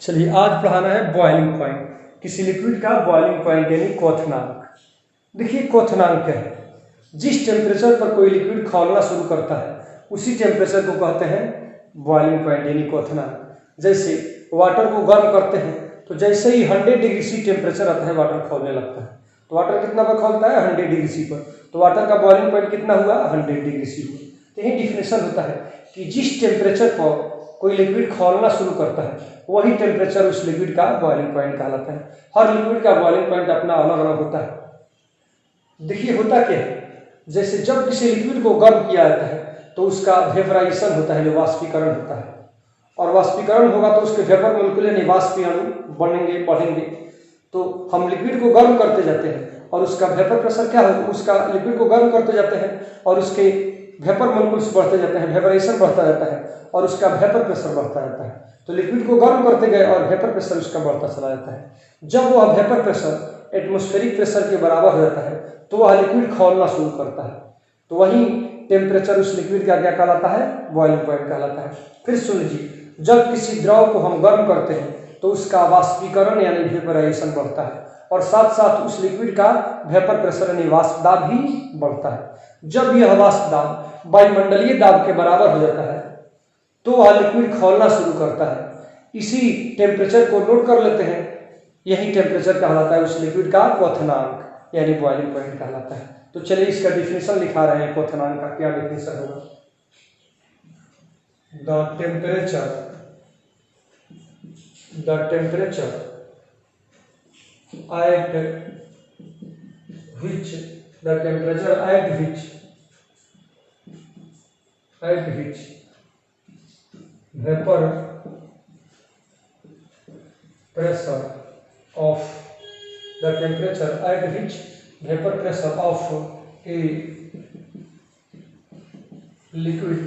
चलिए आज पढ़ाना है बॉइलिंग पॉइंट, किसी लिक्विड का बॉइलिंग पॉइंट यानी क्वथनांक। देखिए क्वथनांक क्या है? जिस टेम्परेचर पर कोई लिक्विड खौलना शुरू करता है उसी टेम्परेचर को कहते हैं बॉइलिंग पॉइंट यानी क्वथनांक। जैसे वाटर को गर्म करते हैं तो जैसे ही 100 डिग्री सी टेम्परेचर आता है वाटर खौलने लगता है। तो वाटर कितना पर खौलता है? 100 डिग्री सी पर। तो वाटर का बॉइलिंग पॉइंट कितना हुआ? 100 डिग्री सी हुआ। तो यही डिफिनेशन होता है कि जिस टेम्परेचर पर कोई लिक्विड खौलना शुरू करता है वही टेम्परेचर उस लिक्विड का बॉइलिंग पॉइंट कहलाता है। हर लिक्विड का बॉइलिंग पॉइंट अपना अलग अलग होता है। देखिए होता क्या है, जैसे जब किसी लिक्विड को गर्म किया जाता है तो उसका वेपराइजेशन होता है, जो वाष्पीकरण होता है, और वाष्पीकरण होगा तो उसके वेपर मोलिक्यूल यानी वाष्पीय अणु बनेंगे, बढ़ेंगे। तो हम लिक्विड को गर्म करते जाते हैं और उसका वेपर प्रेशर क्या हो, उसका लिक्विड को गर्म करते जाते हैं और उसके वेपर मोलिक्यूल्स बढ़ते जाते हैं, वेपराइजेशन बढ़ता जाता है और उसका वेपर प्रेशर बढ़ता जाता है। तो लिक्विड को गर्म करते गए और वेपर प्रेशर उसका बढ़ता चला जाता है। जब वह वेपर प्रेशर एटमॉस्फेरिक प्रेशर के बराबर हो जाता है तो वह लिक्विड खौलना शुरू करता है। तो वही टेम्परेचर उस लिक्विड का क्या कहलाता है? बॉइलिंग पॉइंट कहलाता है। फिर सुन लीजिए, जब किसी द्रव को हम गर्म करते हैं तो उसका वाष्पीकरण यानी वेपराइजेशन बढ़ता है और साथ साथ उस लिक्विड का वेपर प्रेशर यानी वाष्प दाब भी बढ़ता है। जब यह वाष्प दाब वायुमंडलीय दाब के बराबर हो जाता है तो वह लिक्विड खौलना शुरू करता है। इसी टेम्परेचर को नोट कर लेते हैं, यही टेम्परेचर कहलाता है उस लिक्विड का क्वथनांक यानी बॉइलिंग पॉइंट कहलाता है। तो चलिए इसका डिफिनेशन लिखा रहे हैं, क्वथनांक का क्या डिफिनेशन होगा? The temperature at which vapor pressure of the temperature at which vapor pressure of a liquid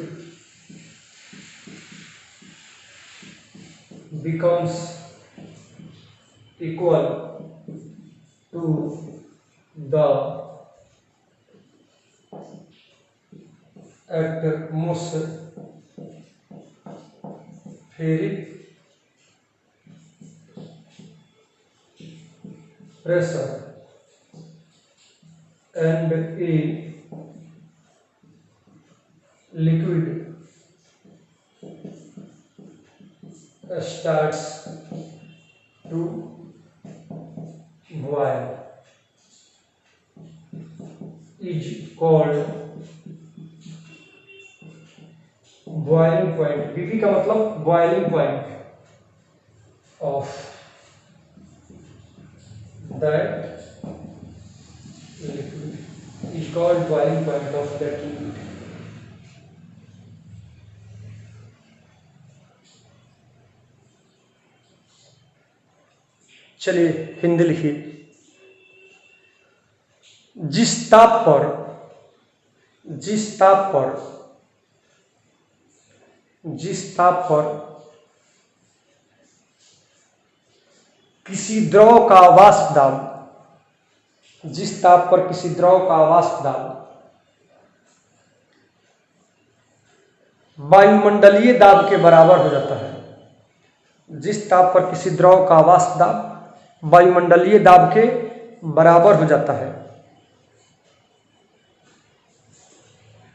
becomes equal to the atmospheric pressure and a liquid starts to boil is called boiling point. BP का मतलब boiling point of that liquid is called boiling point of that liquid. चलिए हिंदी लिखिए। जिस ताप पर किसी द्रव का वाष्प दाब वायुमंडलीय दाब के बराबर हो जाता है। जिस ताप पर किसी द्रव का वाष्प दाब वायुमंडलीय दाब के बराबर हो जाता है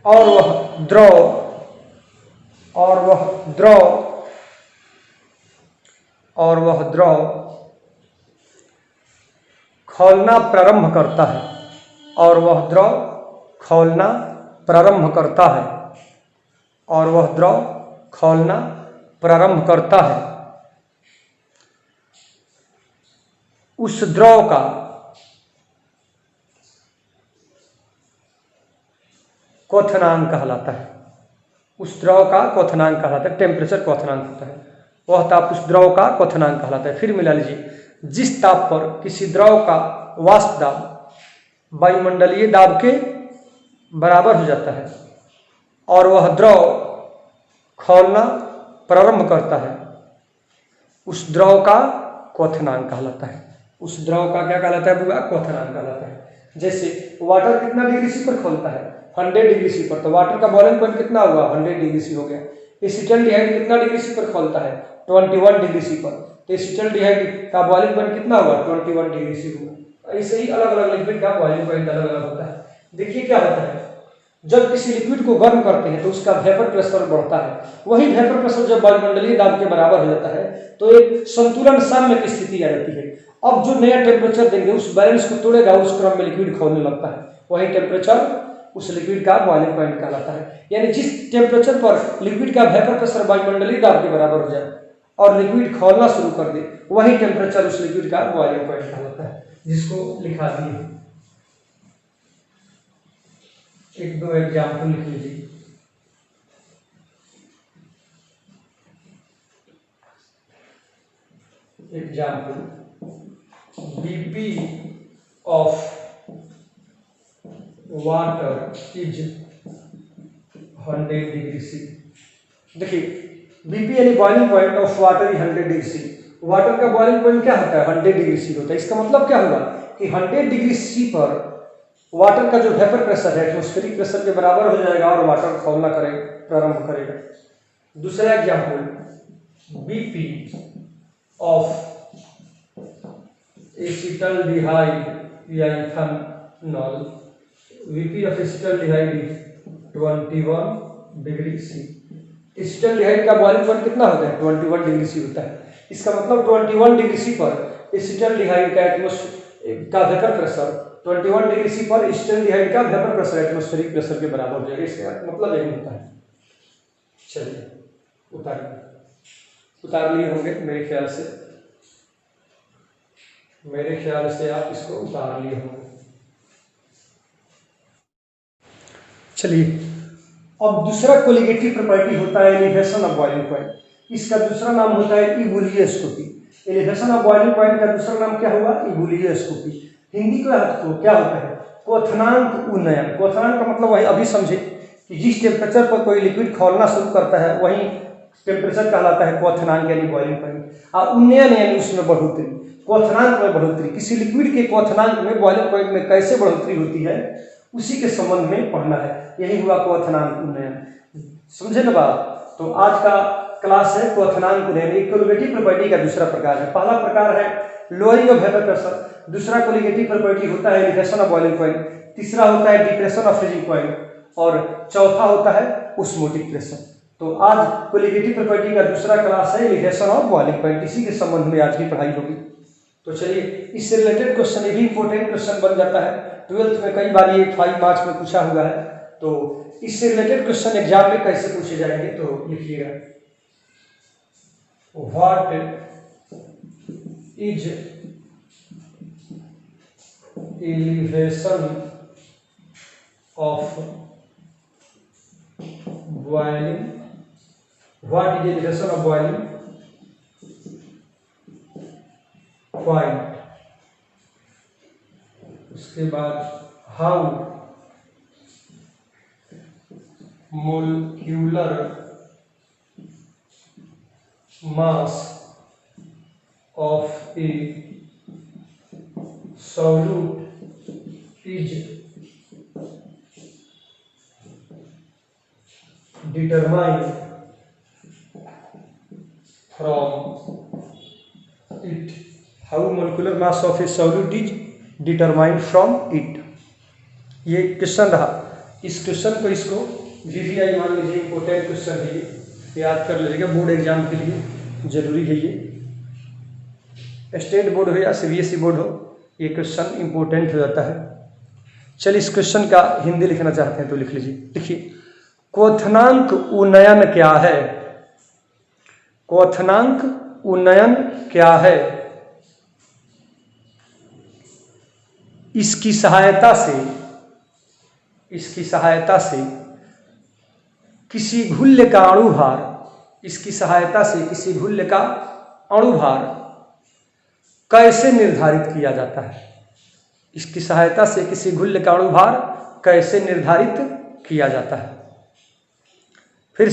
और वह द्रव खौलना प्रारंभ करता है उस द्रव का क्वथनांक कहलाता है। टेम्परेचर क्वथनांक होता है, वह ताप उस द्रव का क्वथनांक कहलाता है। फिर मिला लीजिए, जिस ताप पर किसी द्रव का वाष्प दाब वायुमंडलीय दाब के बराबर हो जाता है और वह द्रव खौलना प्रारंभ करता है उस द्रव का क्वथनांक कहलाता है। उस द्रव का क्या कहलाता है? क्वथनांक कहलाता है। जैसे वाटर कितना डिग्री सी पर खौलता है? 100 डिग्री सी पर। तो वाटर का बॉइलिंग पॉइंट कितना हुआ? 100 डिग्री सी हो गया। एसीटल्डिहाइड कितना डिग्री सी पर खौलता है? 21 डिग्री सी पर। तो एसिटल्डिहाइड का बॉइलिंग पॉइंट कितना हुआ 21 डिग्री सी हुआ। ऐसे ही अलग अलग लिक्विड का बॉइलिंग पॉइंट अलग अलग होता है। देखिए क्या होता है, जब किसी लिक्विड को गर्म करते हैं तो उसका वेपर प्रेशर बढ़ता है, वही वेपर प्रेशर जब वायुमंडलीय दाब के बराबर हो जाता है तो एक संतुलन साम्य की स्थिति आ जाती है। अब जो नया टेम्परेचर देंगे उस बैलेंस को तोड़ेगा, उस क्रम में लिक्विड खौलने लगता है, वही टेम्परेचर उस लिक्विड का बॉइलिंग पॉइंट कहलाता है। यानी जिस टेम्परेचर पर लिक्विड का वेपर प्रेशर वायुमंडलीय दाब के बराबर हो जाए और लिक्विड खौलना शुरू कर दे, वही टेम्परेचर उस लिक्विड का बॉइलिंग पॉइंट कहलाता है, जिसको लिखा दिए। एक दो एग्जाम्पल लिख लीजिए। Example, BP of water is 100 degree C. देखिए BP यानी boiling point of water is 100 degree C. Water का बॉइलिंग पॉइंट क्या होता है 100 डिग्री सी होता है। इसका मतलब क्या हुआ कि 100 डिग्री सी पर वाटर का जो वेपर प्रेशर है एटमॉस्फेरिक प्रेशर के बराबर हो जाएगा और वाटर खौलना प्रारंभ करेगा। दूसरा एग्जाम्पल, BP ऑफ एसिटल्डिहाइड या ethanol, BP of acetaldehyde is 21 degree C. Acetaldehyde का बॉइलिंग पॉइंट कितना होता है 21 डिग्री सी होता है। इसका मतलब 21 डिग्री सी पर एसिटल्डिहाइड का वेपर प्रेशर 21 डिग्री सी पर एसिटल्डिहाइड का वेपर प्रेशर एटमॉस्फेरिक प्रेशर के बराबर हो जाएगा। इसका मतलब यही होता है। चलिए उतार लिए होंगे मेरे ख्याल से आप इसको उतार लिए होंगे। चलिए अब दूसरा कोलिगेटिव प्रॉपर्टी होता है एलिवेशन ऑफ बॉइलिंग पॉइंट। इसका दूसरा नाम होता है इबुलियोस्कोपी। एलिवेशन ऑफ बॉइलिंग पॉइंट का दूसरा नाम क्या होगा इबुलियोस्कोपी। हिंदी का क्या होता है क्वथनांक उन्नयन। क्वथनांक का मतलब वही अभी समझे कि जिस टेम्परेचर पर कोई लिक्विड खौलना शुरू करता है वही टेम्परेचर कहलाता है क्वथनांक यानी बॉइलिंग पॉइंट। और उन्नयन यानी उसमें बढ़ोतरी, क्वथनांक में बढ़ोतरी। किसी लिक्विड के क्वथनांक में बॉइलिंग पॉइंट में कैसे बढ़ोतरी होती है उसी के संबंध में पढ़ना है। यही हुआ क्वथनांक उन्नयन। समझे ना बात। तो आज का क्लास है क्वथनांक उन्नयन। एक कोलिगेटिव प्रॉपर्टी का दूसरा प्रकार है। पहला प्रकार है लोअरिंग ऑफ वेपर प्रेशर, दूसरा कोलिगेटिव प्रॉपर्टी होता है एलिवेशन ऑफ बॉइलिंग पॉइंट, तीसरा होता है डिप्रेशन ऑफ फ्रीजिंग पॉइंट और चौथा होता है ऑस्मोटिक प्रेशर। तो आज कोलिगेटिव प्रॉपर्टी का दूसरा क्लास है एलिवेशन ऑफ बॉइलिंग पॉइंट। इसी के संबंध में आज की पढ़ाई होगी। तो चलिए इससे रिलेटेड क्वेश्चन, ये भी इंपॉर्टेंट क्वेश्चन बन जाता है। 12th में कई बार ये 5 मार्क्स में पूछा हुआ है। तो इससे रिलेटेड क्वेश्चन एग्जाम में कैसे पूछे जाएंगे तो लिखिएगा, what is elevation of boiling, what is elevation of boiling point. उसके बाद how molecular mass of A solute is determined from it. How molecular mass of A solute is determined from it. ये question रहा। इस question को इसको VVI मान लीजिए, important question है ये, याद कर लीजिएगा। बोर्ड एग्जाम के लिए जरूरी है ये, स्टेट बोर्ड हो या CBSE बोर्ड हो, ये क्वेश्चन इंपॉर्टेंट हो जाता है। चलिए इस क्वेश्चन का हिंदी लिखना चाहते हैं तो लिख लीजिए। देखिए क्वथनांक उन्नयन क्या है। क्वथनांक उन्नयन क्या है। इसकी सहायता से किसी घुल्य का अणुभार, इसकी सहायता से किसी घुल्य का अणुभार कैसे निर्धारित किया जाता है। इसकी सहायता से किसी घुल्य का अणुभार कैसे निर्धारित किया जाता है। फिर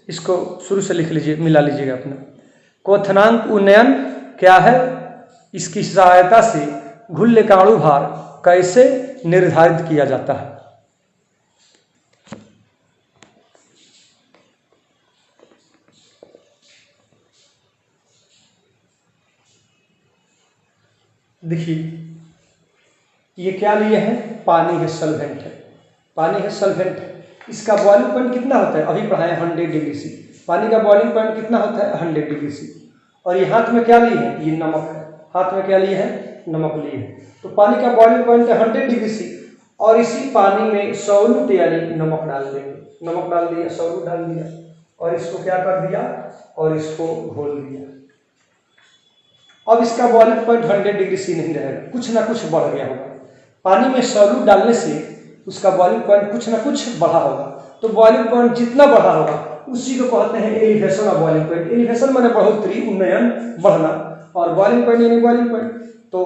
इसको शुरू से लिख लीजिए, मिला लीजिएगा अपना। क्वथनांक उन्नयन क्या है, इसकी सहायता से घुल्य का अणुभार कैसे निर्धारित किया जाता है। देखिए ये क्या लिए हैं, पानी है, सॉल्वेंट है, पानी है, सॉल्वेंट है। इसका बॉइलिंग पॉइंट कितना होता है, अभी पढ़ाए 100 डिग्री सी। पानी का बॉइलिंग पॉइंट कितना होता है, 100 डिग्री सी। और ये हाथ में क्या लिए हैं, ये नमक है, हाथ में क्या लिए हैं, नमक लिए हैं। तो पानी का बॉइलिंग पॉइंट है 100 डिग्री सी, और इसी पानी में सॉल्यूट यानी नमक डाल देंगे, नमक डाल दिया, सॉल्यूट डाल दिया, और इसको क्या कर दिया, और इसको घोल दिया। अब इसका बॉइलिंग पॉइंट 100 डिग्री सी नहीं रहेगा, कुछ ना कुछ बढ़ गया होगा। पानी में सॉल्यूट डालने से उसका बॉइलिंग पॉइंट कुछ ना कुछ बढ़ा होगा। तो बॉइलिंग पॉइंट जितना बढ़ा होगा उसी को कहते हैं elevation of boiling point. Elevation माने बढ़ोतरी, उन्नयन, बढ़ना, और बॉइलिंग पॉइंट यानी बॉइलिंग पॉइंट। तो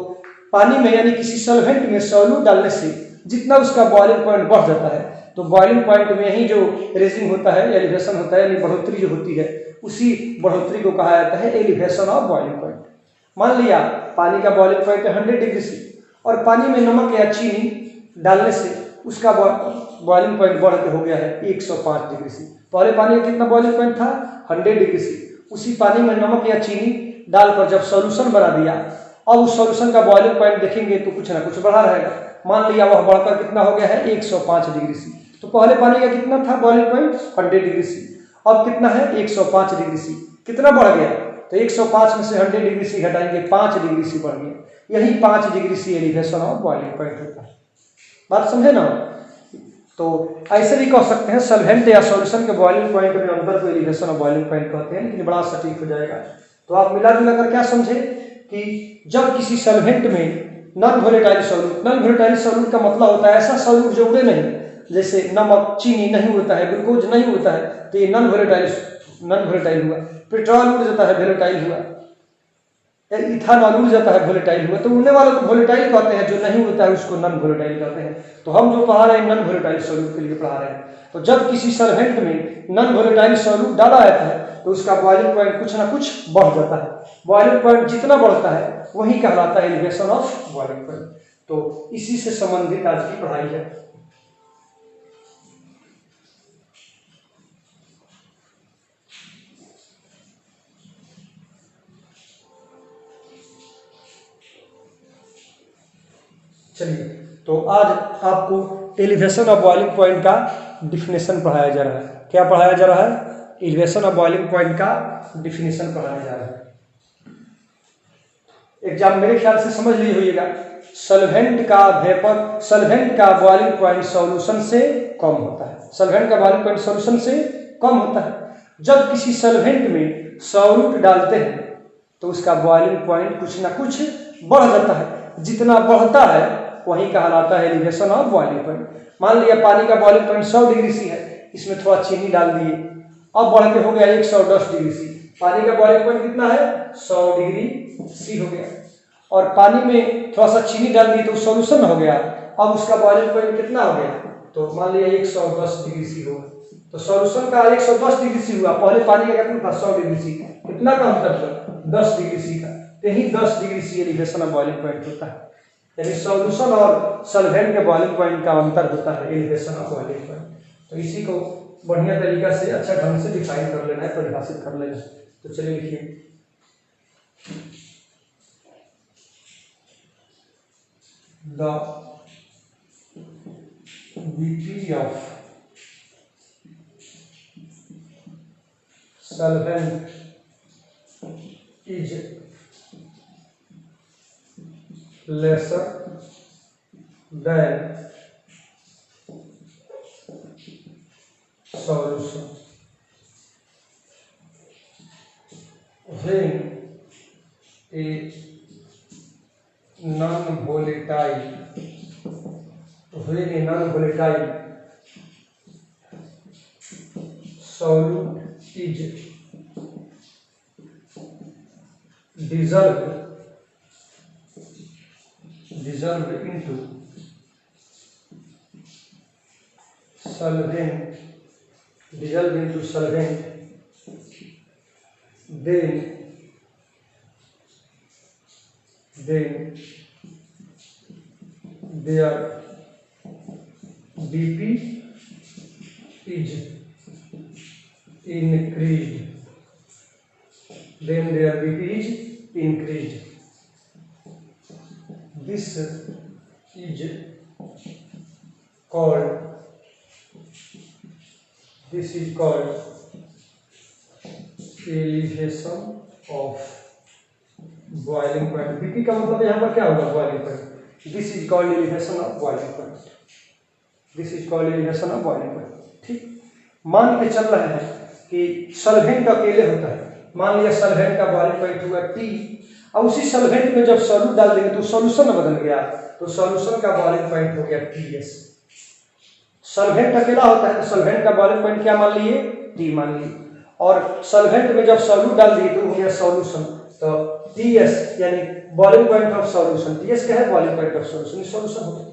पानी में यानी किसी सॉल्वेंट में सॉल्यूट डालने से जितना उसका बॉइलिंग पॉइंट बढ़ जाता है, तो बॉइलिंग पॉइंट में ही जो रेजिंग होता है, एलिवेशन होता है, यानी बढ़ोतरी जो होती है, उसी बढ़ोतरी को कहा जाता है एलिवेशन ऑफ बॉइलिंग पॉइंट। मान लिया पानी का बॉइलिंग पॉइंट है 100 डिग्री सी, और पानी में नमक या चीनी डालने से उसका बॉइलिंग पॉइंट बढ़ के हो गया है 105 डिग्री सी। पहले पानी का कितना बॉइलिंग पॉइंट था, 100 डिग्री सी। उसी पानी में नमक या चीनी डालकर जब सॉल्यूशन बना दिया, अब उस सॉल्यूशन का बॉइलिंग पॉइंट देखेंगे तो कुछ ना कुछ बढ़ा रहेगा। मान लिया वह बढ़कर कितना हो गया है, 105 डिग्री सी। तो पहले पानी का कितना था बॉइलिंग पॉइंट, 100 डिग्री सी, अब कितना है, 105 डिग्री सी। कितना बढ़ गया, तो 105 में से 100 डिग्री सी घटाएंगे, 5 डिग्री सी बढ़ गया। यही 5 degree C elevation of boiling point होता है। बात समझे ना। तो ऐसे भी कह सकते हैं सॉल्वेंट या सॉल्यूशन के बॉइलिंग पॉइंट में अंतर को एलिवेशन ऑफ बॉइलिंग पॉइंट कहते हैं, लेकिन बड़ा सटीक हो जाएगा। तो आप मिला जुला कर क्या समझे कि जब किसी सॉल्वेंट में non volatile solute, non volatile solute का मतलब होता है ऐसा सॉल्यूट जो उड़े नहीं, जैसे नमक, चीनी नहीं उड़ता है, ग्लूकोज नहीं उड़ता है, तो ये नॉन वोलेटाइल हुआ। पेट्रोल उड़ जाता है, वोलेटाइल हुआ। इथानॉल उड़ जाता है, वोलेटाइल हुआ। तो उड़ने वालों को वोलेटाइल कहते हैं, जो नहीं उड़ता है उसको नॉन वोलेटाइल कहते हैं। तो हम जो पढ़ा रहे हैं नॉन वोलेटाइल सॉल्यूट के लिए पढ़ा रहे हैं। तो जब किसी सॉल्वेंट में नॉन वोलेटाइल सॉल्यूट डाला जाता है तो उसका बॉइलिंग पॉइंट कुछ ना कुछ बढ़ जाता है। बॉइलिंग पॉइंट जितना बढ़ता है वही कहलाता है एलिवेशन ऑफ बॉइलिंग पॉइंट। तो इसी से संबंधित आज की पढ़ाई है। चलिए, तो आज आपको एलिवेशन ऑफ बॉइलिंग पॉइंट का डिफिनेशन पढ़ाया जा रहा है। क्या पढ़ाया जा रहा है, एलिवेशन ऑफ बॉइलिंग पॉइंट का डिफिनेशन पढ़ाया जा रहा है। एग्जाम मेरे ख्याल से समझ लिए होइएगा, सॉल्वेंट का बॉइलिंग पॉइंट सॉल्यूशन से कम होता है। सॉल्वेंट का बॉइलिंग पॉइंट सॉल्यूशन से कम होता है। जब किसी सॉल्वेंट में सॉल्यूट डालते हैं तो उसका बॉइलिंग पॉइंट कुछ ना कुछ बढ़ जाता है। जितना बढ़ता है वही कहलाता है एलिवेशन ऑफ बॉइलिंग पॉइंट। मान लिया पानी का बॉइलिंग पॉइंट 100 डिग्री सी है, इसमें थोड़ा चीनी डाल दिए, अब बढ़ के हो गया 110 डिग्री सी। पानी का बॉइलिंग पॉइंट कितना है, 100 डिग्री सी हो गया, और पानी में थोड़ा सा चीनी डाल दी तो सॉल्यूशन हो गया। अब उसका बॉइलिंग पॉइंट कितना हो गया, तो मान लिया 110 डिग्री सी होगा। तो सॉल्यूशन का 110 डिग्री सी हुआ, पहले पानी का कितना था, 100 डिग्री सी। कितना का अंतर था, 10 डिग्री सी का। यही 10 degree C elevation of boiling point होता है। यानी सॉल्यूशन और सॉल्वेंट के बॉइलिंग पॉइंट का अंतर होता है एलिवेशन ऑफ बॉइलिंग पॉइंट। तो इसी को बढ़िया तरीका से अच्छा ढंग से डिफाइन कर लेना है, परिभाषित कर लेना है। तो चलिए लिखिए, the BP of solvent is lesser than solution when a non-volatile solute is dissolved into solvent, then their BP is increased. This is called elevation of boiling point. BP का मतलब यहाँ पर क्या होगा, boiling point. This is called elevation of boiling point. This is called elevation of boiling point. ठीक, मान के चल रहे हैं कि सॉल्वेंट अकेले होता है। मान लिया सॉल्वेंट का बॉइलिंग पॉइंट हुआ T, और उसी सॉल्वेंट में जब सॉल्यूट डाल देंगे तो सॉल्यूशन बदल गया, तो सॉल्यूशन का बॉइलिंग पॉइंट हो गया TS। सॉल्वेंट अकेला होता है तो सॉल्वेंट का बॉइलिंग पॉइंट क्या मान लिए, T मान लिए, और सॉल्वेंट में जब सॉल्यूट डाल दिए तो हो गया सॉल्यूशन, तो TS यानी boiling point of solution. TS क्या है, boiling point of solution, solution हो गया।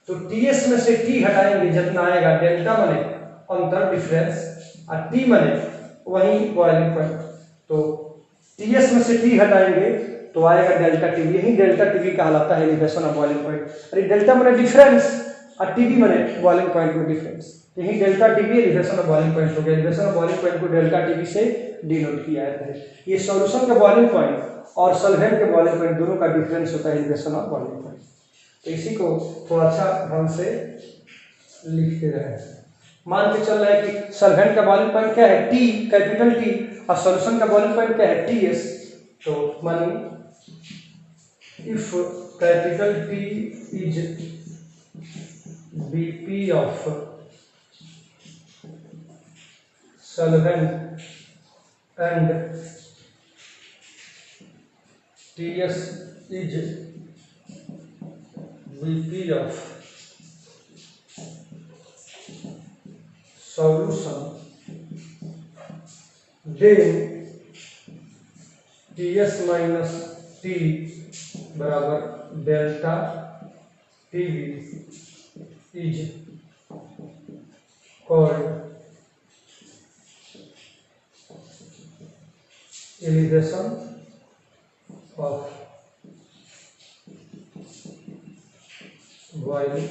तो TS में से T हटाएंगे जितना आएगा, डेल्टा माने अंतर डिफरेंस, और T माने वही बॉइलिंग पॉइंट। तो TS में से T हटाएंगे तो आएगा डेल्टा TB। यही डेल्टा TB कहलाता है एलिवेशन ऑफ बॉइलिंग पॉइंट। अरे डेल्टा माने डिफरेंस और TB माने बॉइलिंग पॉइंट में डिफरेंस, यही delta TB elevation of boiling point हो गया। एलिवेशन ऑफ बॉइलिंग पॉइंट को डेल्टा TB से डिनोट किया है। ये सॉल्यूशन का बॉइलिंग पॉइंट और सॉल्वेंट के बॉइलिंग पॉइंट दोनों का डिफरेंस होता है एलिवेशन ऑफ बॉइलिंग पॉइंट। तो इसी को थोड़ा अच्छा ढंग से लिखते रहे। मान के चल रहा है कि सॉल्वेंट का बॉइलिंग पॉइंट क्या है, T, कैपिटल T, और सॉल्यूशन का बॉइलिंग पॉइंट क्या है, TS। तो मानिए if capital T is BP of solvent and TS is BP of solution, then TS minus T बराबर delta TB is called elevation of boiling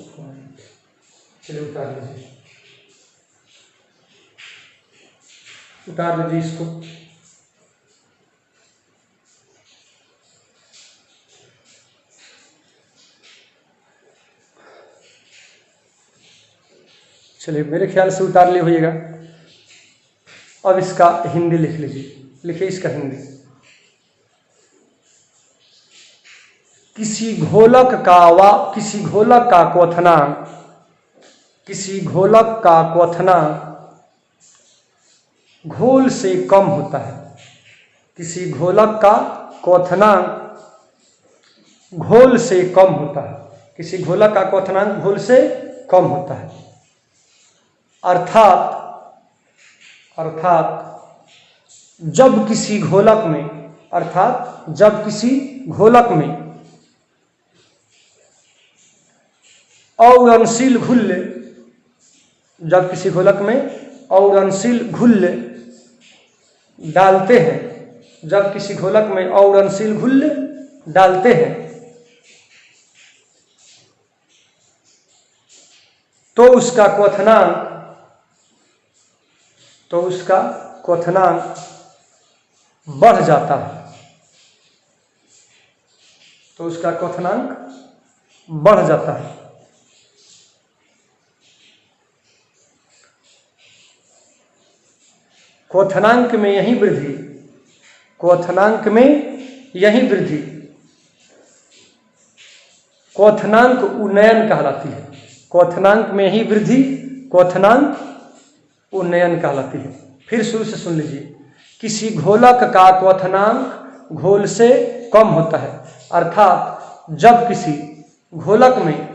point। चलिए उतार लीजिए, उतार लीजिए इसको। चलिए मेरे ख्याल से उतार लिए होइएगा। अब इसका हिंदी लिख लीजिए, लिखिए इसका हिंदी। किसी घोलक का क्वथनांक घोल से कम होता है। किसी घोलक का क्वथनांक घोल से कम होता है। किसी घोलक का क्वथनांक घोल से कम होता है। अर्थात जब किसी घोलक में अउरणशील घुल्य डालते हैं, तो उसका क्वथनांक बढ़ जाता है। क्वथनांक में यही वृद्धि क्वथनांक उन्नयन कहलाती है। क्वथनांक में ही वृद्धि क्वथनांक उन्नयन कहलाती है। फिर शुरू से सुन लीजिए। किसी घोलक का क्वथनांक घोल से कम होता है, अर्थात जब किसी घोलक में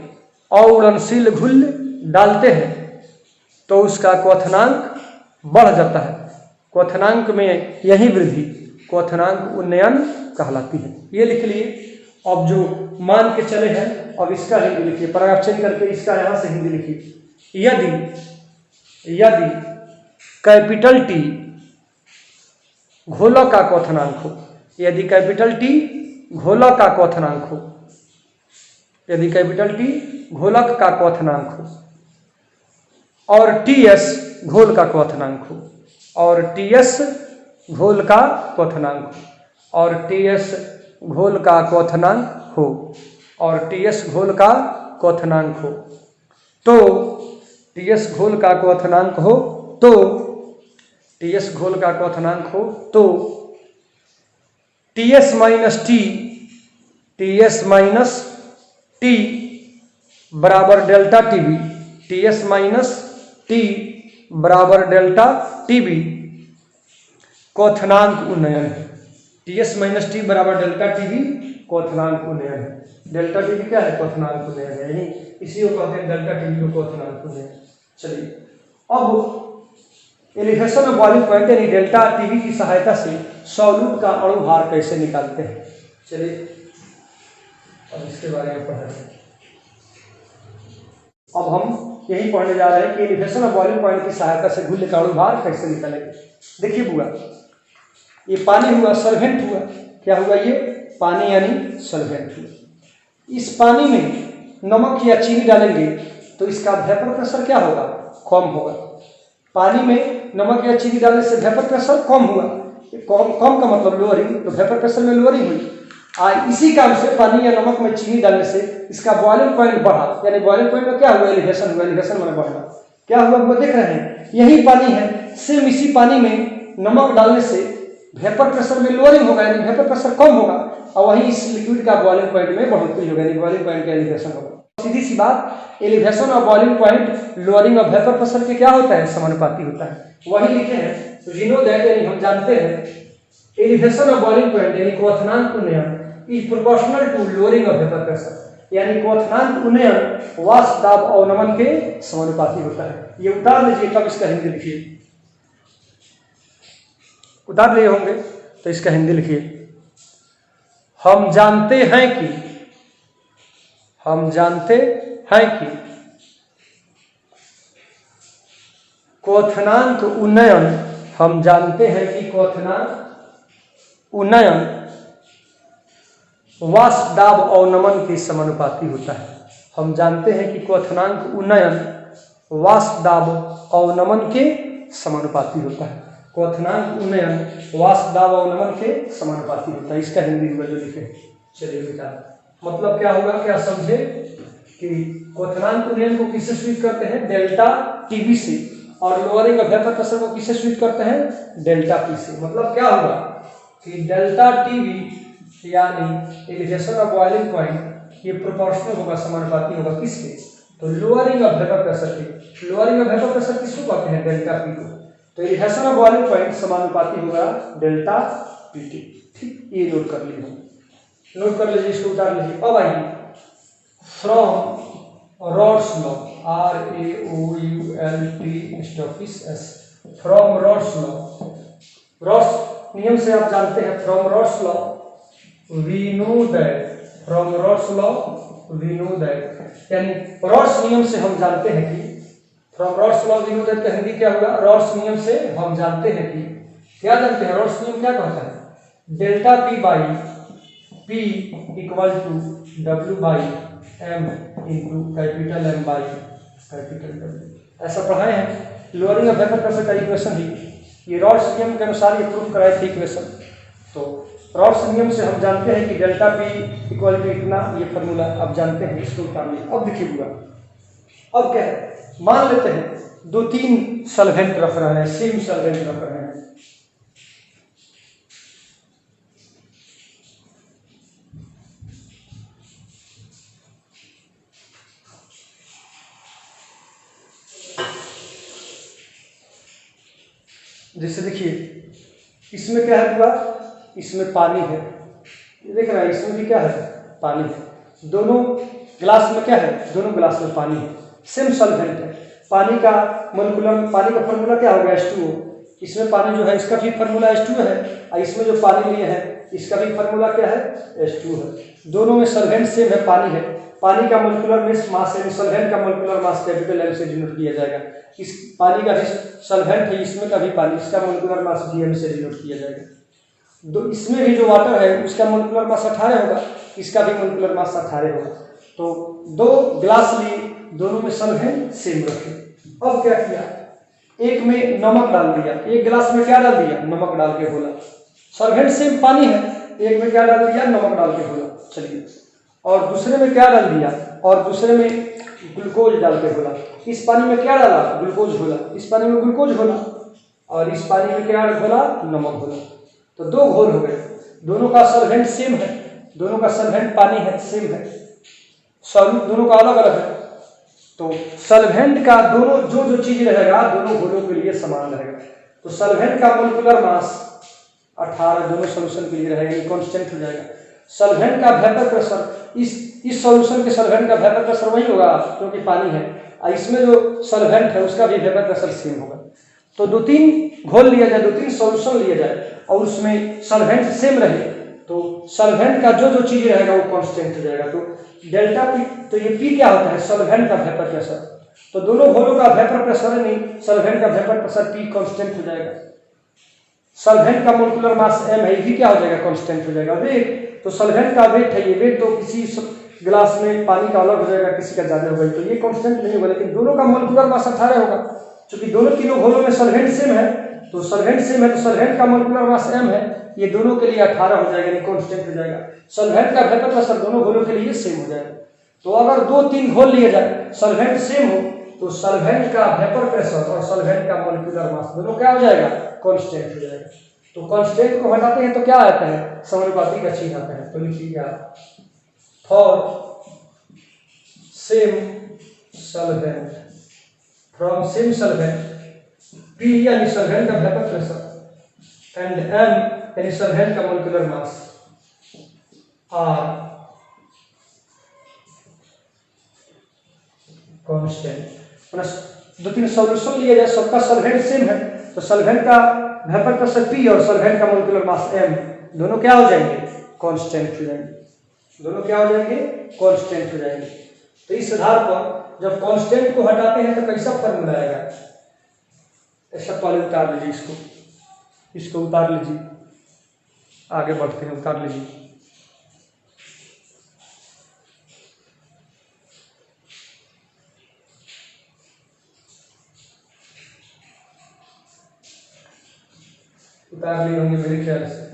अउरणशील घुल्य डालते हैं तो उसका क्वथनांक बढ़ जाता है। क्वथनांक में यही वृद्धि क्वथनांक उन्नयन कहलाती है। ये लिख लिए। अब जो मान के चले हैं, अब इसका हिंदी लिखिए। पैराग्राफ चेंज करके इसका यहाँ से हिंदी लिखिए। यदि कैपिटल T घोलक का क्वथनांक हो, यदि कैपिटल T घोलक का क्वथनांक हो, और TS घोल का क्वथनांक हो, और TS घोल का क्वथनांक हो और TS घोल का क्वथनांक हो तो TS घोल का क्वथनांक हो तो TS घोल का क्वथनांक हो तो TS माइनस टी बराबर delta TB, TS minus T बराबर डेल्टा TB क्वथनांक उन्नयन है। TS माइनस टी बराबर डेल्टा TB क्वथनांक उन्नयन है। डेल्टा TB क्या है? क्वथनांक उन्नयन है, यानी इसी को कहते हैं डेल्टा TB को क्वथनांक उन्नयन। चलिए अब एलिवेशन ऑफ बॉइलिंग पॉइंट यानी डेल्टा TB की सहायता से सॉल्यूट का अणुभार कैसे निकालते हैं। चलिए अब इसके बारे में पढ़ेंगे। अब हम यही पढ़ने जा रहे हैं कि एलिवेशन ऑफ बॉइलिंग पॉइंट की सहायता से घुल का अणुभार कैसे निकालेंगे। देखिए बुआ, ये पानी हुआ, सॉल्वेंट हुआ, क्या हुआ? ये पानी यानी सॉल्वेंट हुआ। इस पानी में नमक या चीनी डालेंगे तो इसका वेपर प्रेशर क्या होगा? कम होगा। पानी में नमक या चीनी डालने से वेपर प्रेशर कम हुआ, कम का मतलब लोअरिंग, तो वेपर प्रेशर में लोअरिंग हुई। इसी काम से पानी या नमक में चीनी डालने से इसका बॉइलिंग पॉइंट बढ़ा, यानी बॉइलिंग पॉइंट में क्या हुआ? एलिवेशन हुआ। एलिवेशन में बढ़ना क्या हुआ वो देख रहे हैं, यही पानी है, सेम इसी पानी में नमक डालने से वेपर प्रेशर में लोअरिंग होगा, यानी वेपर प्रेशर कम होगा, और वहीं इस लिक्विड का बॉइलिंग पॉइंट में बढ़ोतरी होगा, यानी बॉइलिंग पॉइंट का एलिवेशन होगा। सीधी सी बात, elevation of boiling point lowering of vapour pressure के क्या होता है? समानुपाती होता है। वही लिखे हैं, वी नो दैट, यानी हम जानते हैं एलिवेशन ऑफ बॉइलिंग पॉइंट यानी क्वथनांक उन्नयन is proportional to lowering of vapour pressure, यानी क्वथनांक उन्नयन वाष्प दाब अवनमन के समानुपाती होता है। ये उतार लीजिए, तब इसका हिंदी लिखिए। उतार लिए होंगे तो इसका हिंदी लिखिए। हम जानते हैं कि क्वथनांक उन्नयन, हम जानते हैं कि क्वथनांक उन्नयन वाष्प दाब अवनमन के समानुपाती होता है। हम जानते हैं कि क्वथनांक उन्नयन वाष्प दाब अवनमन के समानुपाती होता है। क्वथनांक उन्नयन वाष्प दाब अवनमन के समानुपाती होता है। इसका हिंदी में जो लिखे। चलिए बेटा, मतलब क्या होगा, क्या समझे कि क्वथनांक उन्नयन को किससे स्वीट करते हैं? डेल्टा TB से, और लोअरिंग ऑफ वेपर प्रेशर को किससे स्वीट करते हैं? डेल्टा P से। मतलब क्या होगा कि डेल्टा TB यानी एलिवेशन ऑफ बॉइलिंग पॉइंट ये प्रोपोर्शनल होगा, समानुपाती होगा किसके? तो लोअरिंग ऑफ वेपर प्रेशर के। लोअरिंग ऑफ वेपर प्रेशर किसको कहते हैं? डेल्टा P को। तो एलिवेशन ऑफ बॉइलिंग पॉइंट समानुपाती होगा डेल्टा P के। ठीक, ये नोट कर लीजिए, नोट कर लीजिए, इसको उतार लीजिए। अब आइए from Raoult's law, RAOULT from Raoult's law, Raoult's नियम से आप जानते हैं, from Raoult's law we know that, from Raoult's law we know that, यानी रॉड्स नियम से हम जानते हैं कि, from Raoult's law we know that का हिंदी क्या होगा? रॉड्स नियम से हम जानते हैं कि, क्या जानते हैं? रॉड्स नियम क्या कहता है? Delta P equal to W/M into capital M by capital W। ऐसा पढ़ाए हैं लोअरिंग ऑफ वेपर प्रेशर का इक्वेशन ही, ये रॉड्स नियम के अनुसार ये प्रूफ कराए थे इक्वेशन। तो रॉड्स नियम से हम जानते हैं कि डेल्टा P इक्वल टू इतना, ये फॉर्मूला अब जानते हैं, इसको उतार लिया। अब देखिए बुआ, अब क्या है, मान लेते हैं 2-3 सॉल्वेंट रख रहे हैं, सेम सॉल्वेंट रख रहे हैं। जैसे देखिए इसमें क्या है बुआ, इसमें पानी है, देख रहा है, इसमें भी क्या है? पानी है। दोनों ग्लास में क्या है? दोनों ग्लास में पानी है, सेम सॉल्वेंट है। पानी का मोलिकुलर, पानी का फॉर्मूला क्या होगा? H2O। इसमें पानी जो है इसका भी फॉर्मूला H2O है, और इसमें जो पानी लिए हैं इसका भी फॉर्मूला क्या है? H2O है। दोनों में सॉल्वेंट सेम है, पानी है। पानी का मोलिकुलर मास यानी सॉल्वेंट का मोलिकुलर मास कैपिटल M से डिनोट किया जाएगा। इस पानी का भी सॉल्वेंट है, इसमें का भी पानी, इसका मोलिकुलर मास Gm से डिनोट किया जाएगा। दो इसमें भी जो वाटर है उसका मोलिकुलर मास 18 होगा, इसका भी मोलिकुलर मास 18 होगा। तो 2 ग्लास लिए, दोनों में सॉल्वेंट सेम रखे। अब क्या किया, एक में नमक डाल दिया, एक गिलास में क्या डाल दिया? नमक डाल के बोला सॉल्वेंट सेम पानी है, एक में क्या डाल दिया, नमक डाल के घोला, चलिए, और दूसरे में क्या डाल दिया, और दूसरे में ग्लूकोज डाल के घोला। इस पानी में क्या डाला, ग्लूकोज घोला, इस पानी में ग्लूकोज घोला, और इस पानी में क्या घोला, नमक घोला। तो दो घोल हो गए, दोनों का सॉल्वेंट सेम है, दोनों का सॉल्वेंट पानी है, सेम है, सॉल्यूट दोनों का अलग अलग है। तो सॉल्वेंट का दोनों जो चीज रहेगा दोनों घोलों के लिए समान रहेगा। तो सॉल्वेंट का मोलिकुलर मास 18 दोनों सॉल्यूशन के लिए रहेगा, कांस्टेंट हो जाएगा। सॉल्वेंट का वेपर प्रेशर, इस सॉल्यूशन के सॉल्वेंट का वेपर प्रेशर वही होगा क्योंकि पानी है, और इसमें जो सॉल्वेंट है उसका भी वेपर प्रेशर सेम होगा। तो 2-3 घोल लिया जाए, 2-3 सॉल्यूशन लिया जाए और उसमें सॉल्वेंट सेम रहे, तो सॉल्वेंट का जो चीज रहेगा वो कांस्टेंट हो जाएगा। तो डेल्टा पी, तो ये पी क्या होता है, सॉल्वेंट का वेपर प्रेशर। तो दोनों घोलों का वेपर प्रेशर नहीं, सॉल्वेंट का वेपर प्रेशर पी कांस्टेंट हो जाएगा। सॉल्वेंट का मोलिकुलर मास m है, ये भी क्या हो जाएगा, कांस्टेंट हो जाएगा। वेट, तो सॉल्वेंट का वेट है, ये वेट तो किसी गिलास में पानी का अलग हो जाएगा, किसी का ज्यादा होगा, तो ये कांस्टेंट नहीं होगा, लेकिन दोनों का मोलिकुलर मास 18 होगा। क्योंकि दोनों तीनों घोलों में सॉल्वेंट सेम है, तो सॉल्वेंट सेम है तो सॉल्वेंट का मोलिकुलर मास m है, ये दोनों के लिए 18 हो जाएगा, यानी कांस्टेंट हो जाएगा। सॉल्वेंट का वेपर प्रेशर दोनों घोलों के लिए सेम हो जाएगा। तो अगर 2-3 घोल लिए जाए, सॉल्वेंट सेम हो, तो सॉल्वेंट का वेपर प्रेशर और सॉल्वेंट का मोलिकुलर मास दोनों क्या हो जाएगा, कांस्टेंट हो जाएगा। तो कांस्टेंट को हटाते हैं तो क्या आता है, समानुपाती का चिन्ह आता है। तो लिखिए आप, for same solvent, from same solvent, P यानी सॉल्वेंट का वेपर प्रेशर एंड M यानी सॉल्वेंट का molecular mass are constant. 2-3 solution लिए जाए, सबका सॉल्वेंट सेम है, तो सॉल्वेंट का वेपर प्रेशर P और सॉल्वेंट का मोलिकुलर मास M दोनों क्या हो जाएंगे, कांस्टेंट हो जाएंगे, दोनों क्या हो जाएंगे, कांस्टेंट हो जाएंगे। तो इस आधार पर जब कांस्टेंट को हटाते हैं तो कैसा फॉर्मूला आएगा, ऐसा पहले उतार लीजिए, इसको उतार लीजिए, आगे बढ़ते हैं, उतार लीजिए। उतार लिए होंगे मेरे ख्याल से।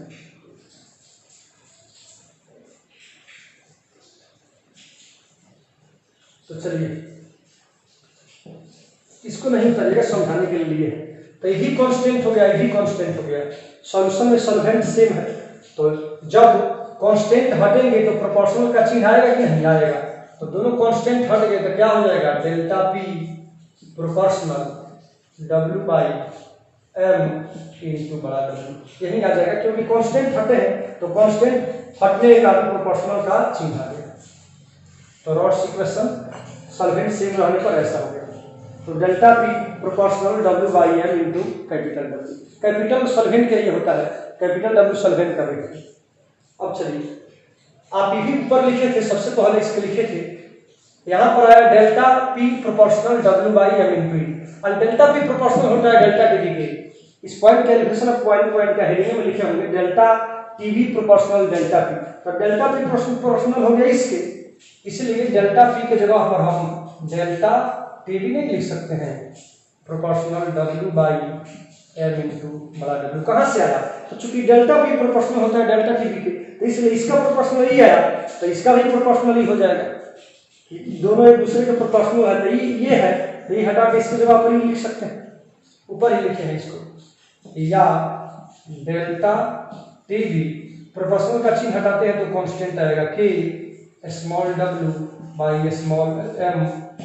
तो चलिए, इसको नहीं उतारिएगा, समझाने के लिए है। तो यही कांस्टेंट हो गया, यही कांस्टेंट हो गया, सॉल्यूशन में सॉल्वेंट सेम है। तो जब कांस्टेंट हटेंगे तो प्रोपोर्शनल का चिन्ह आएगा कि नहीं आएगा, तो दोनों कांस्टेंट हट गए तो क्या हो जाएगा, delta P proportional W by M into बड़ा W, यही आ जाएगा, क्योंकि कांस्टेंट हटे हैं तो कांस्टेंट हटने का प्रोपोर्शनल का चिन्ह आ गया। तो रॉड्स इक्वेशन सॉल्वेंट सेम रहने पर ऐसा हो गया। तो delta P proportional W by M into capital W, capital solvent के लिए होता है, कैपिटल W सॉल्वेंट का वेट है। अब चलिए, आप यही ऊपर लिखे थे, सबसे पहले इसके लिखे थे, यहाँ पर आया delta P proportional W by M into E, और डेल्टा पी प्रोपोर्शनल होता है डेल्टा टी के। इस पॉइंट कैलकुलेशन ऑफ पॉइंट का हेडिंग में लिखे होंगे delta TV proportional delta P, तो डेल्टा पी प्रोपोर्शनल हो गया इसके, इसलिए डेल्टा पी के जगह पर हम डेल्टा टीवी नहीं लिख सकते हैं, proportional W by M into बड़ा W। कहाँ से आया, तो चूंकि डेल्टा पी प्रोपोर्शनल होता है डेल्टा टीवी के, तो इसलिए इसका प्रोपोर्शनल ही आया, तो इसका भी प्रोपोर्शनल ही हो जाएगा, दोनों एक दूसरे के प्रोपोर्शनल है। तो ये है, तो ये हटा के इसके जगह पर ही लिख सकते हैं, ऊपर ही लिखे हैं इसको, या डेल्टा टीवी प्रोपोर्शनल का चिन्ह हटाते हैं तो कांस्टेंट आएगा K small w by small m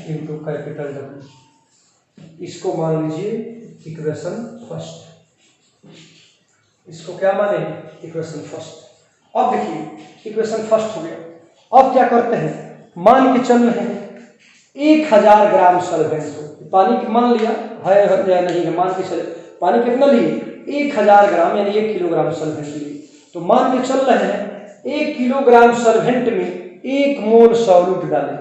into capital W। इसको मान लीजिए इक्वेशन फर्स्ट, इसको क्या माने, इक्वेशन फर्स्ट। अब देखिए इक्वेशन फर्स्ट हो गया। अब क्या करते हैं, मान के चल रहे हैं 1000 ग्राम सॉल्वेंट को, पानी की मान लिया है या नहीं है, मान के चले, पानी कितना लिए 1000 ग्राम यानी 1 किलोग्राम सॉल्वेंट लिए। तो मान के चल रहे हैं 1 किलोग्राम सॉल्वेंट में 1 मोल सॉल्यूट डालें,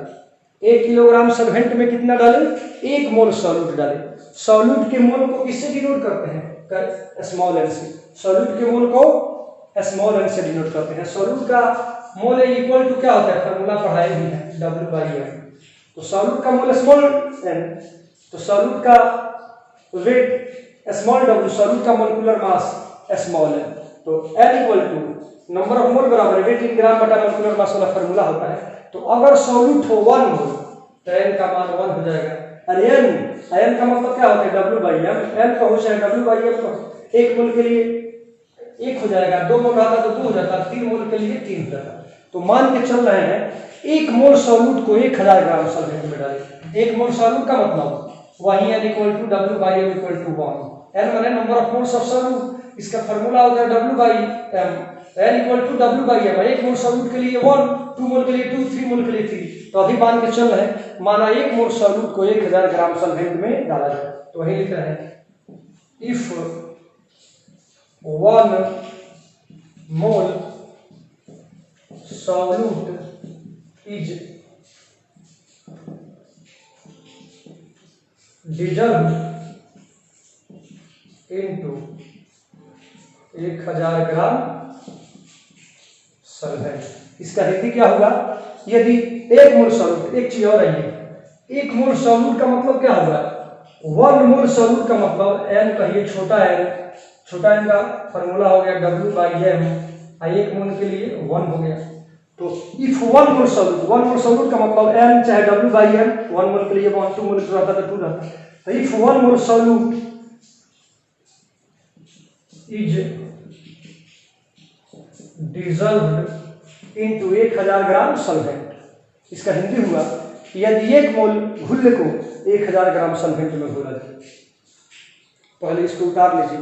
1 किलोग्राम सॉल्वेंट में कितना डालें, 1 मोल सॉल्यूट डालें। सॉल्यूट के मोल को किससे डिनोट करते हैं, स्मॉल एन से, सॉल्यूट के मोल को स्मॉल एन से डिनोट करते हैं। सॉल्यूट का मोल इक्वल टू क्या होता है, फॉर्मूला पढ़ाए भी है, W बाई M। तो सॉल्यूट का मोल स्मॉल एन, तो सॉल्यूट का वेट स्मॉल W, सॉल्यूट का मोलिकुलर मास स्मॉल एन, तो N equal to number of mole बराबर है वेट इन ग्राम बटा मोलिकुलर मास वाला फार्मूला होता है। तो अगर सॉल्यूट हो 1 मोल तो n का मान 1 हो जाएगा। और n का मतलब क्या होता है W/m, n का हो चाहे W/m तो 1 मोल के लिए 1 हो जाएगा, 2 मोल आता तो 2 हो जाता, 3 मोल के लिए 3 हो जाता। तो मान के चल रहे हैं 1 मोल सॉल्यूट को 1000 ग्राम सॉल्वेंट में डालें। 1 मोल सॉल्यूट का मतलब वही n = W/m = 1। n माने number of moles of solute, इसका फार्मूला होता है W/m, n = W/m। 1 मोल सॉल्यूट के लिए 1, 2 मोल के लिए 2, 3 मोल के लिए 3। तो अभी मान के चल रहे हैं माना 1 मोल सॉल्यूट को 1000 ग्राम सॉल्वेंट में डाला जाए। तो वही लिख रहे हैं if 1 mole solute is dissolved into 1000 gram solvent. इसका हिंदी क्या होगा? यदि 1 मोल सॉल्यूट, एक चीज और है, 1 मोल सॉल्यूट का मतलब क्या होगा? 1 मोल सॉल्यूट का मतलब n कहिए छोटा n का फार्मूला हो गया W/m, 1 मोल के लिए 1 हो गया। तो इफ 1 मोल सॉल्यूट का मतलब n चाहे W/m, 1 मोल के लिए 1, 2 मोल के रहता तो 2 रहता। तो if 1 mole solute is dissolved into 1000 gram solvent, इसका हिंदी हुआ यदि 1 मोल घुल्ल को 1000 ग्राम सॉल्वेंट में घोला जाए। पहले इसको उतार लीजिए।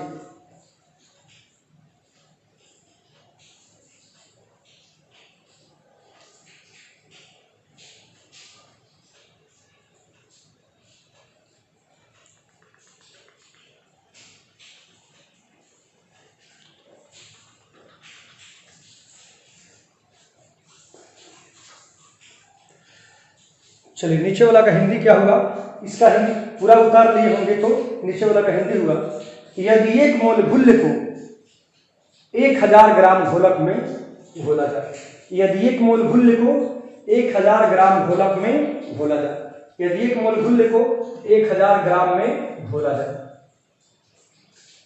चलिए नीचे वाला का हिंदी क्या होगा? इसका हिंदी पूरा उतार लिए होंगे तो नीचे वाला का हिंदी हुआ यदि 1 मोल घुल्ल को 1000 ग्राम घोलक में घोला जाए। यदि 1 मोल घुल्ल को 1000 ग्राम घोलक में घोला जाए। यदि 1 मोल घुल्ल को 1000 ग्राम में घोला जाए।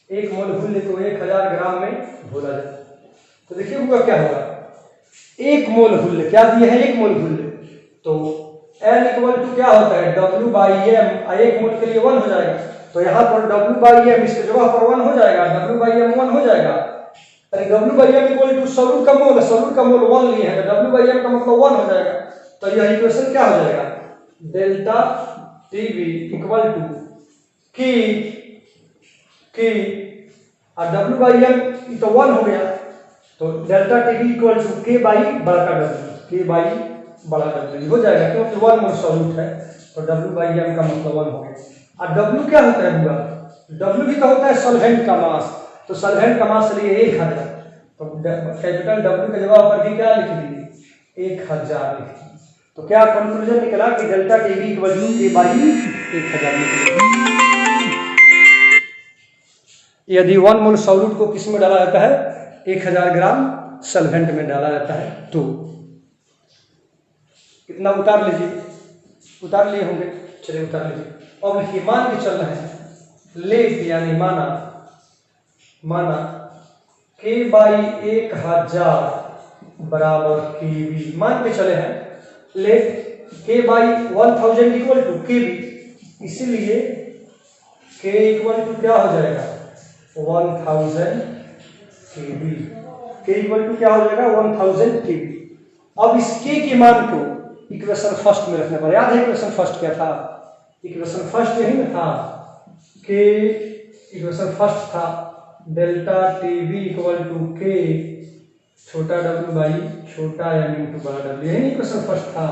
1 मोल घुल्ल को 1000 ग्राम में घोला जाए। तो देखिए हुआ क्या होगा? 1 मोल घुल्ल क्या दिए हैं? 1 मोल घुल्ल, तो n = क्या होता है W/m, 1 मोल के लिए 1 हो जाएगा। तो यहाँ पर W/m इसके जगह पर 1 हो जाएगा, W/m 1 हो जाएगा। W/m = सॉल्यूट का मोल, सॉल्यूट का मोल 1 लिए है तो W/m का मतलब 1 हो जाएगा। तो यह इक्वेशन क्या हो जाएगा? डेल्टा Tv = K और W/m तो 1 हो गया। तो डेल्टा Tv = K/W हो जाएगा क्योंकि 1 मोल सॉल्यूट है। तो W/m का मतलब 1 हो गया। और W क्या होता है हुआ? W भी तो होता है सॉल्वेंट का मास। तो सॉल्वेंट का मास लिए 1000, तो कैपिटल W के जगह पर भी क्या लिख दिए? 1000 लिख दिए। तो क्या कंक्लूजन निकला कि डेल्टा Tv = K/1000 निकला। यदि 1 मोल सॉल्यूट को किस में डाला जाता है? 1000 ग्राम सॉल्वेंट में डाला जाता है। तो कितना उतार लीजिए, उतार लिए होंगे। चलिए उतार लीजिए। अब लिखिए मान के चल रहे हैं लेट यानी माना K/1000 बराबर Kb। मान के चले हैं लेट K/1000 = Kb, इसीलिए K = क्या हो जाएगा? 1000 Kb। K = क्या हो जाएगा? 1000 Kb। अब इस K के मान को इक्वेशन फर्स्ट में रखने पर, याद है इक्वेशन फर्स्ट क्या था? इक्वेशन फर्स्ट यही ना था K, इक्वेशन फर्स्ट था डेल्टा Tv = K छोटा W/छोटा m × बड़ा W, यही इक्वेशन फर्स्ट था।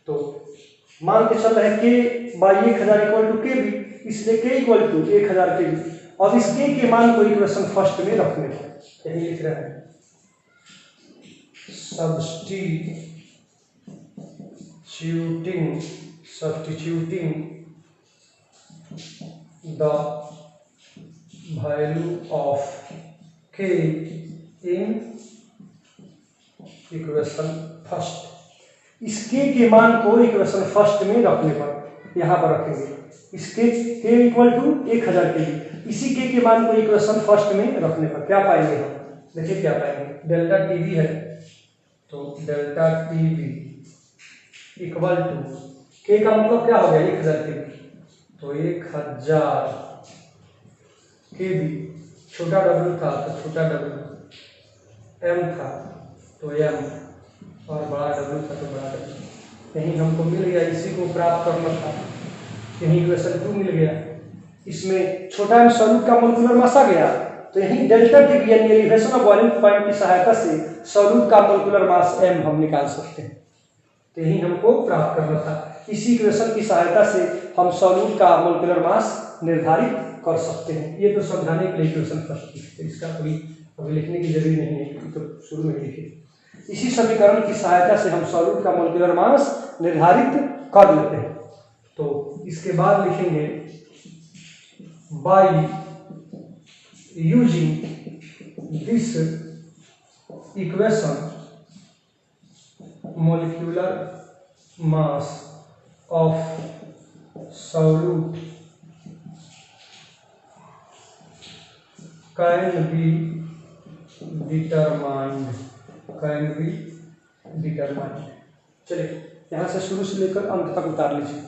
तो मान के चल रहे K/1000 = Kb, इसलिए K = 1000 Kb। अब इस K के मान को इक्वेशन फर्स्ट में रखने पर यही लिख रहे हैं substituting the value of K in equation first। इस K के मान को इक्वेशन फर्स्ट में रखने पर यहाँ पर रखेंगे इस K = 1000 Kb। इसी K के मान को इक्वेशन फर्स्ट में रखने पर क्या पाएंगे हम? देखिए क्या पाएंगे, डेल्टा टीवी है तो डेल्टा टीवी इक्वल टू के का मतलब क्या हो गया 1000 केवी, तो 1000 केवी, छोटा डब्ल्यू था तो छोटा डब्ल्यू, एम था तो एम, और बड़ा डब्ल्यू था तो बड़ा डब्ल्यू। यही हमको मिल गया, इसी को प्राप्त करना था, यही इक्वेशन 2 मिल गया। इसमें छोटा एम सॉल्यूट का मोलिकुलर मास आ गया, तो यही डेल्टा टीवी यानी एलिवेशन ऑफ बॉइलिंग पॉइंट की सहायता से सॉल्यूट का मोलिकुलर मास एम हम निकाल सकते हैं। तो यही हमको प्राप्त करना था, इसी इक्वेशन की सहायता से हम सॉल्यूट का मोलिकुलर मास निर्धारित कर सकते हैं। ये तो समझाने के लिए इक्वेशन फर्स्ट की है, इसका कोई अभी लिखने की जरूरी नहीं है, तो शुरू में लिखे। इसी समीकरण की सहायता से हम सॉल्यूट का मोलिकुलर मास निर्धारित कर लेते हैं। तो इसके बाद लिखेंगे by using this equation molecular mass of solute can be determined, चलिए यहाँ से शुरू से लेकर अंत तक उतार लीजिए।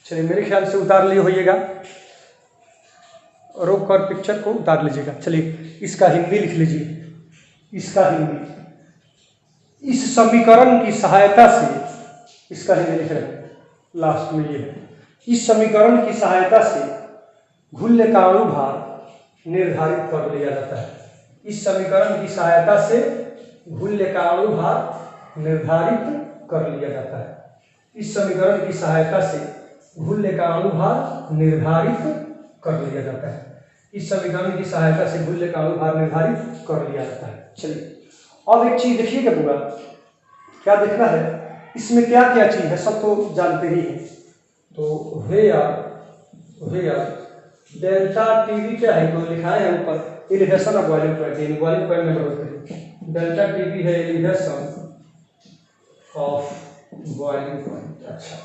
चलिए मेरे ख्याल से उतार लिए होइएगा, रोक कर पिक्चर को उतार लीजिएगा। चलिए इसका हिंदी लिख लीजिए, इसका हिंदी इस समीकरण की सहायता से, इसका हिंदी लिख रहे हैं लास्ट में ये है, इस समीकरण की सहायता से घुल्य का अणुभार निर्धारित कर लिया जाता है। इस समीकरण की सहायता से घुल्य का अणुभार निर्धारित कर लिया जाता है। इस समीकरण की सहायता से घुल्य का अणुभार निर्धारित कर लिया जाता है। इस समीकरण की सहायता से घुल्य का अणुभार निर्धारित कर लिया जाता है। चलिए अब एक चीज देखिएगा, पूरा क्या देखना है, इसमें क्या क्या चीज है सब तो जानते ही हैं। तो वेयर डेल्टा टीवी क्या है, तो लिखा है ऊपर elevation of boiling point, boiling point में बढ़ोतरी। डेल्टा टीवी है एलिवेशन ऑफ बॉइलिंग पॉइंट। अच्छा,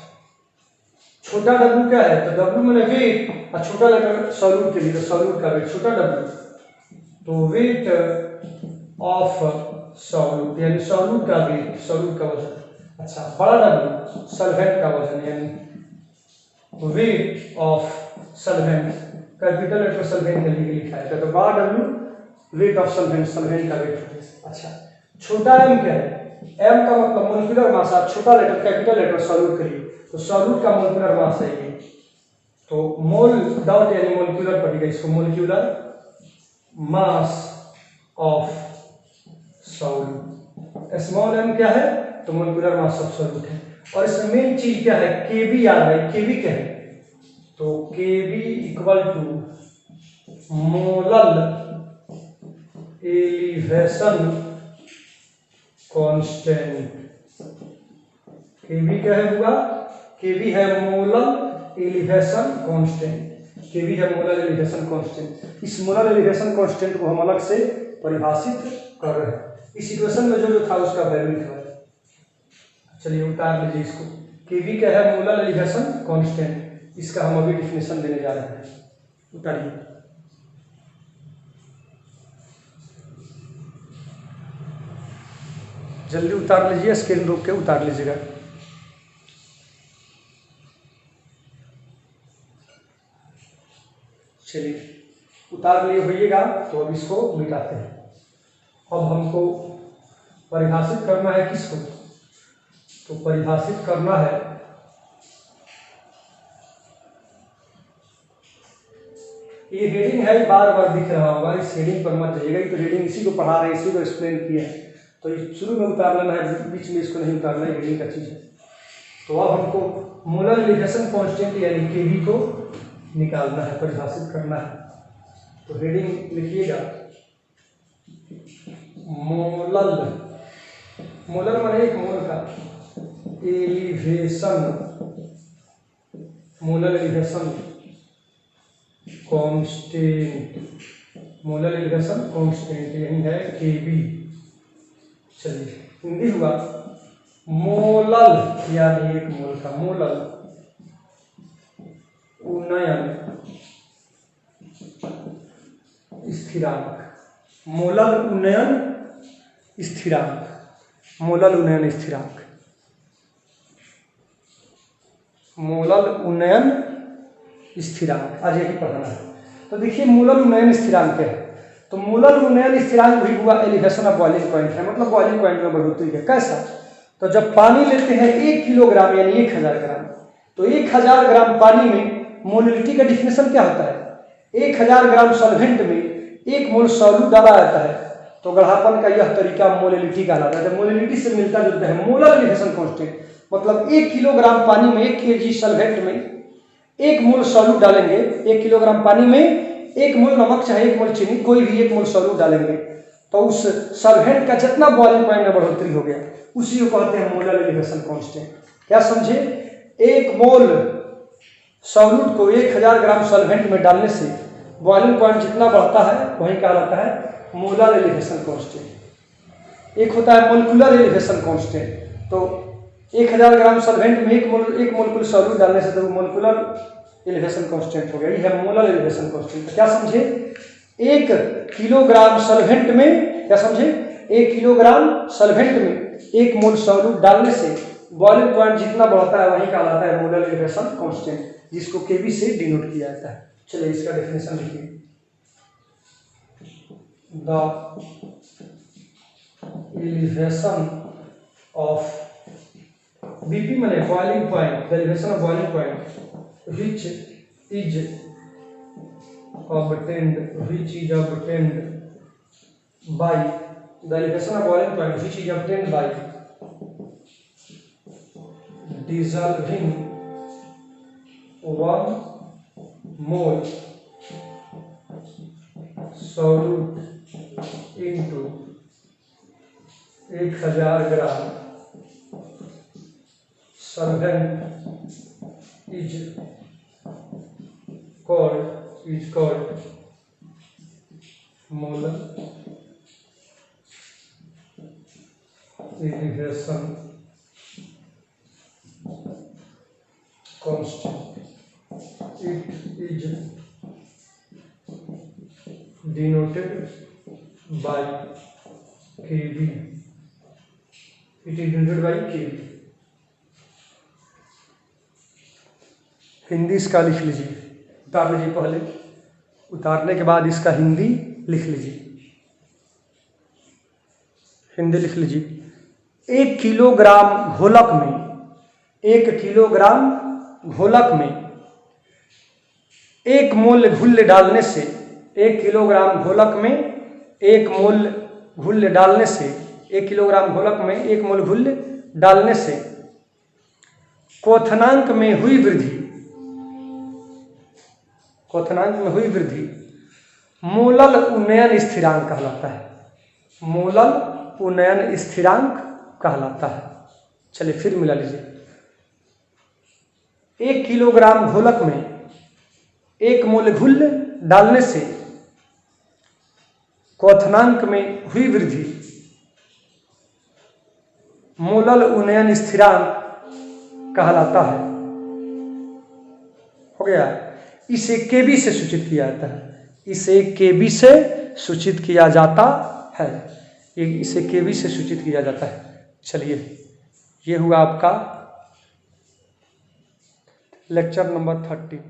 छोटा डब्ल्यू क्या है, तो डब्ल्यू मैंने वेट, और छोटा लेटर सॉल्यूट के लिए, तो सॉल्यूट का वेट छोटा डब्ल्यू, तो वेट ऑफ सॉल्यूट यानी सॉल्यूट का वेट, सॉल्यूट का वजन। अच्छा, बड़ा डब्ल्यू सॉल्वेंट का वजन यानी weight of solvent, capital letter solvent के लिए लिखा है, तो बड़ा W weight of solvent, solvent का वेट। अच्छा, छोटा एम क्या है, एम का मतलब मोलिकुलर मास, छोटा लेटर कैपिटल लेटर सॉल्यूट के लिए, तो सॉल्यूट का मोलिकुलर मास है ये, तो मोल डॉट यानी मोलिकुलर पड़ेगा इसको, molecular mass of solute. Small M क्या है, तो मोलिकुलर मास ऑफ सॉल्यूट है। और इसमें मेन चीज क्या है, केबी याद है, केबी क्या है, तो KB equal to molal elevation constant. KB क्या है हुआ, केबी है मोलर एलिवेशन कांस्टेंट, केबी है मोलर एलिवेशन कांस्टेंट। इस मोलर एलिवेशन कांस्टेंट को हम अलग से परिभाषित कर रहे हैं, इस इक्वेशन में जो था उसका वैल्यू लिखा है। चलिए उतार लीजिए इसको, केबी क्या है, मोलर एलिवेशन कांस्टेंट, इसका हम अभी डिफिनेशन देने जा रहे हैं। उतारिए, जल्दी उतार लीजिए, स्क्रीन रोक के उतार लीजिएगा। चलिए उतार लिए होइएगा, तो अब इसको मिटाते हैं। अब हमको परिभाषित करना है किसको, तो परिभाषित करना है ये हेडिंग है, बार बार दिख रहा होगा, इस हेडिंग पर मत जाइएगा, तो हेडिंग इसी को पढ़ा रहे हैं, इसी को एक्सप्लेन किया है, तो शुरू में उतार लेना है, बीच में इसको नहीं उतारना है, हेडिंग का चीज है। तो अब हमको मोलर एलिवेशन कांस्टेंट यानी केवी को निकालना है, परिभाषित करना है। तो हेडिंग लिखिएगा मोलर माने एक मोल का, elevation molar elevation constant, molar elevation constant यही है Kb। चलिए हिंदी हुआ मोलल यानी एक मोल का, मोलल उन्नयन स्थिरांक, मोलल उन्नयन स्थिरांक, मोलल उन्नयन स्थिरांक, मोलल उन्नयन स्थिरांक, आज यही पढ़ना है। तो देखिए मोलल उन्नयन स्थिरांक क्या है। तो मोलल उन्नयन स्थिरांक भी हुआ एलिवेशन ऑफ बॉइलिंग पॉइंट है, मतलब बॉइलिंग पॉइंट में बढ़ोतरी है। कैसा? तो जब पानी लेते हैं 1 किलोग्राम यानी 1000 ग्राम, तो 1000 ग्राम पानी में मोलिलिटी का डिफिनेशन क्या होता है? 1000 ग्राम सॉल्वेंट में 1 मोल सॉल्यूट डाला जाता है, तो गढ़ापन का यह तरीका मोलिलिटी कहलाता है। मोलिलिटी से मिलता जुलता है मोलर एलिवेशन कांस्टेंट, मतलब 1 किलोग्राम पानी में 1 kg सॉल्वेंट में 1 मोल सॉल्यूट डालेंगे। 1 किलोग्राम पानी में 1 मोल नमक चाहे 1 मोल चीनी, कोई भी 1 मोल सॉल्यूट डालेंगे, तो उस सॉल्वेंट का जितना बॉइलिंग पॉइंट में बढ़ोतरी हो गया उसी को कहते हैं मोलर एलिवेशन कांस्टेंट। क्या समझे? 1 मोल सॉल्यूट को 1000 ग्राम सॉल्वेंट में डालने से बॉइलिंग पॉइंट जितना बढ़ता है वही कहलाता है मोलर एलिवेशन कांस्टेंट। एक होता है मोलिकुलर एलिवेशन कांस्टेंट, तो 1000 ग्राम सॉल्वेंट में 1 मोल सॉल्यूट डालने से तो मोलिकुलर एलिवेशन कांस्टेंट हो गया। ये है मोलर एलिवेशन कांस्टेंट। तो क्या समझे? 1 किलोग्राम सॉल्वेंट में, क्या समझे? 1 किलोग्राम सॉल्वेंट में 1 मोल सॉल्यूट डालने से बॉइलिंग पॉइंट जितना बढ़ता है वही कहलाता है मोलर एलिवेशन कांस्टेंट, जिसको Kb से डिनोट किया जाता है। चलिए इसका डेफिनेशन लिखिए। द एलिवेशन ऑफ Bp माने boiling point, the elevation of boiling point which is obtained by the elevation of boiling point which is obtained by dissolving 1 mole solute into 1000 gram solvent is called molar elevation constant. It is denoted by Kb. It is denoted by Kb. Hindi इसका लिख लीजिए, उतार लीजिए। पहले उतारने के बाद इसका हिंदी लिख लीजिए। हिंदी लिख लीजिए। 1 किलोग्राम घोलक में 1 किलोग्राम घोलक में 1 मोल घुल्ल डालने से 1 किलोग्राम घोलक में 1 मोल घुल्ल डालने से 1 किलोग्राम घोलक में 1 मोल घुल्ल डालने से क्वथनांक में हुई वृद्धि, क्वथनांक में हुई वृद्धि मोलल उन्नयन स्थिरांक कहलाता है। मोलल उन्नयन स्थिरांक कहलाता है। चलिए फिर मिला लीजिए। 1 किलोग्राम घोलक में 1 मोल घुल्ल डालने से क्वथनांक में हुई वृद्धि मोलल उन्नयन स्थिरांक कहलाता है। हो गया। इसे Kb से सूचित किया जाता है, इसे Kb से सूचित किया जाता है, इसे Kb से सूचित किया जाता है। चलिए ये हुआ आपका लेक्चर नंबर 13।